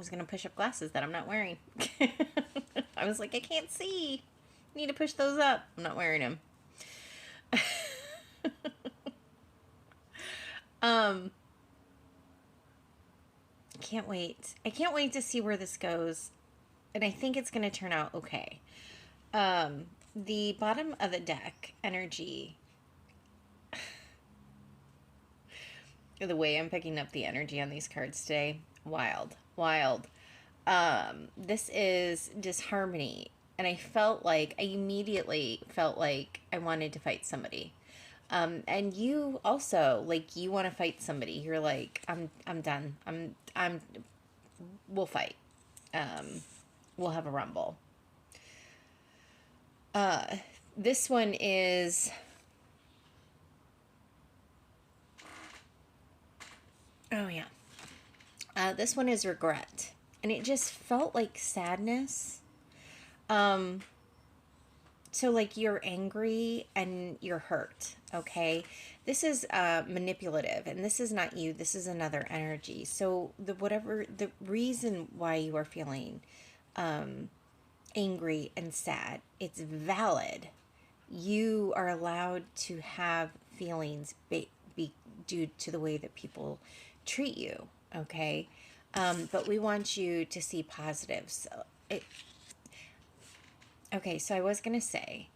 was going to push up glasses that I'm not wearing. I was like, I can't see. I need to push those up. I'm not wearing them. Can't wait. I can't wait to see where this goes. And I think it's going to turn out okay. The bottom of the deck, energy. The way I'm picking up the energy on these cards today, wild. This is disharmony. And I immediately felt like I wanted to fight somebody. And you also, like, you want to fight somebody. You're like, I'm done. We'll fight. We'll have a rumble. This one is, oh yeah. This one is regret. And it just felt like sadness. So like you're angry and you're hurt, okay? This is manipulative, and this is not you. This is another energy. So the reason why you are feeling angry and sad, it's valid. You are allowed to have feelings be due to the way that people treat you, okay? But we want you to see positives. Okay, so I was going to say,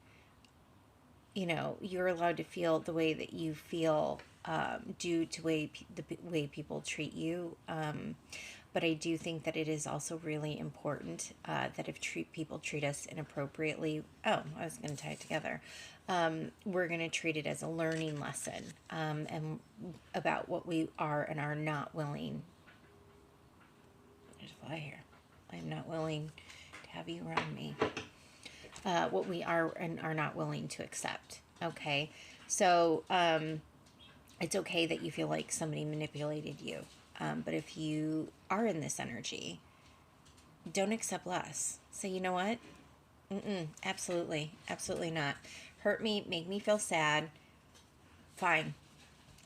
you know, you're allowed to feel the way that you feel due to the way people treat you. But I do think that it is also really important that if people treat us inappropriately, I was going to tie it together, we're going to treat it as a learning lesson and about what we are and are not willing. There's a fly here. I'm not willing to have you around me. What we are and are not willing to accept. Okay, so it's okay that you feel like somebody manipulated you. But if you are in this energy, don't accept less. Say, you know what? Absolutely not. Hurt me, make me feel sad. Fine.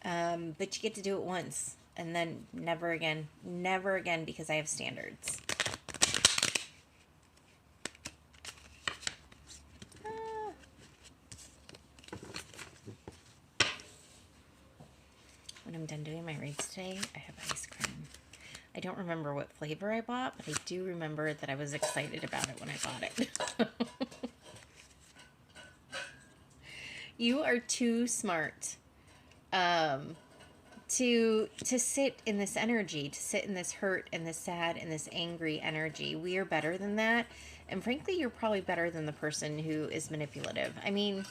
But you get to do it once, and then never again, because I have standards. When I'm done doing my reads today, I have ice cream. I don't remember what flavor I bought, but I do remember that I was excited about it when I bought it. You are too smart to sit in this energy, to sit in this hurt and this sad and this angry energy. We are better than that. And frankly, you're probably better than the person who is manipulative. I mean,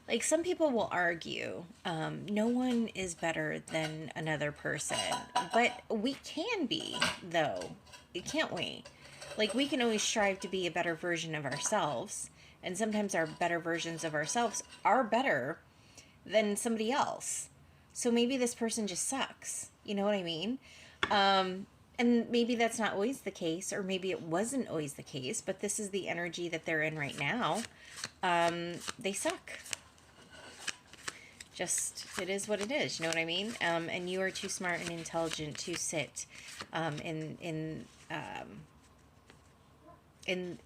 like some people will argue, no one is better than another person, but we can be, though, can't we? Like we can always strive to be a better version of ourselves, and sometimes our better versions of ourselves are better than somebody else. So maybe this person just sucks. You know what I mean? And maybe that's not always the case, or maybe it wasn't always the case, but this is the energy that they're in right now. They suck. Just, it is what it is, you know what I mean? And you are too smart and intelligent to sit in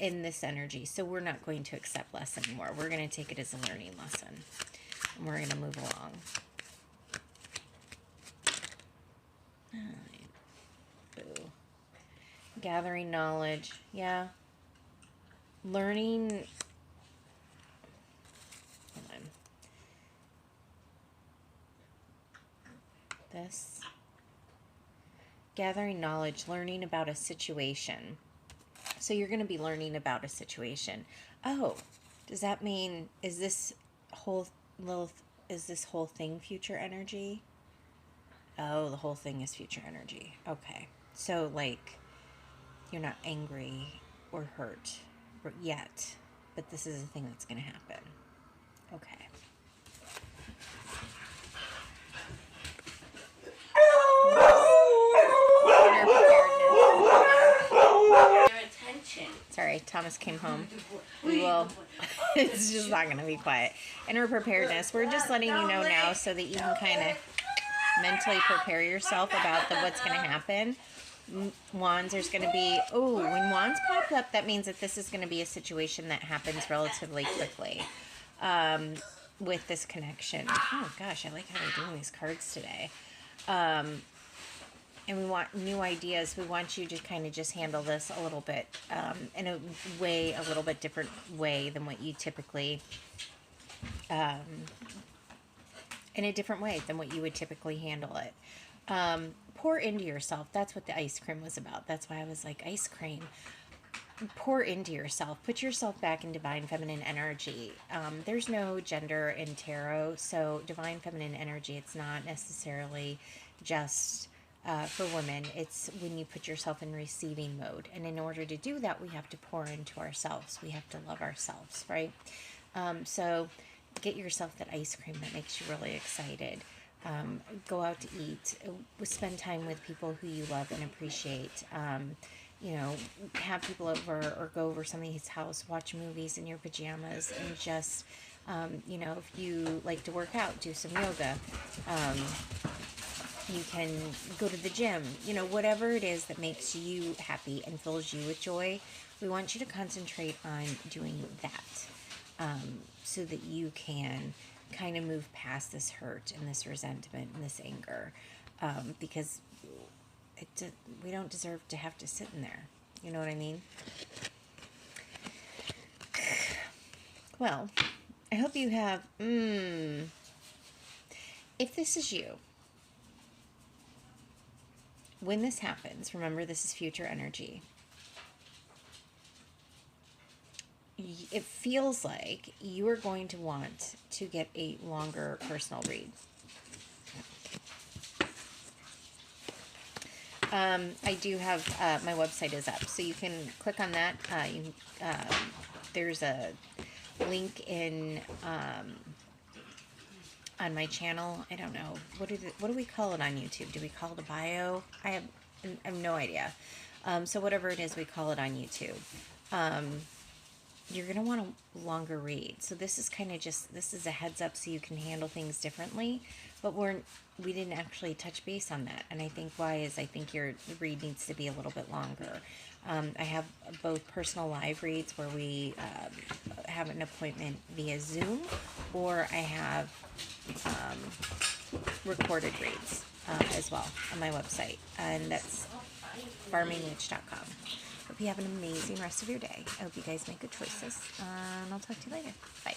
this energy. So we're not going to accept less anymore. We're going to take it as a learning lesson. And we're going to move along. Boo. Gathering knowledge. Yeah. Learning. Hold on. This. Gathering knowledge. Learning about a situation. So you're going to be learning about a situation. Oh, does that mean, is this whole thing future energy? Oh, the whole thing is future energy. Okay. So, like, you're not angry or hurt yet, but this is a thing that's going to happen. Okay. Sorry, Thomas came home. We will. It's just not going to be quiet. Inner preparedness. We're just letting you know now so that you can kind of mentally prepare yourself about what's going to happen. Wands, there's going to be, oh, when wands pop up, that means that this is going to be a situation that happens relatively quickly with this connection. Oh gosh, I like how we're doing these cards today. And we want new ideas. We want you to kind of just handle this a little bit in a way, a little bit different way than what you typically, in a different way than what you would typically handle it. Pour into yourself. That's what the ice cream was about. That's why I was like, ice cream. Pour into yourself. Put yourself back in divine feminine energy. There's no gender in tarot, so divine feminine energy, it's not necessarily just for women. It's when you put yourself in receiving mode. And in order to do that, we have to pour into ourselves. We have to love ourselves, right? So get yourself that ice cream that makes you really excited. Go out to eat. Spend time with people who you love and appreciate. You know, have people over or go over somebody's house, watch movies in your pajamas, and just, you know, if you like to work out, do some yoga. You can go to the gym, you know, whatever it is that makes you happy and fills you with joy. We want you to concentrate on doing that so that you can kind of move past this hurt and this resentment and this anger because we don't deserve to have to sit in there. You know what I mean? Well, I hope you have, if this is you, when this happens, remember this is future energy. It feels like you are going to want to get a longer personal read. I do have, my website is up, so you can click on that. There's a link in, on my channel. I don't know. What do we call it on YouTube? Do we call it a bio? I have no idea. So whatever it is, we call it on YouTube. You're going to want a longer read. So this is kind of just, this is a heads up so you can handle things differently. But we didn't actually touch base on that. And I think why is I think your read needs to be a little bit longer. I have both personal live reads where we have an appointment via Zoom, or I have recorded reads as well on my website. And that's farmingwitch.com. Hope you have an amazing rest of your day. I hope you guys make good choices. And I'll talk to you later. Bye.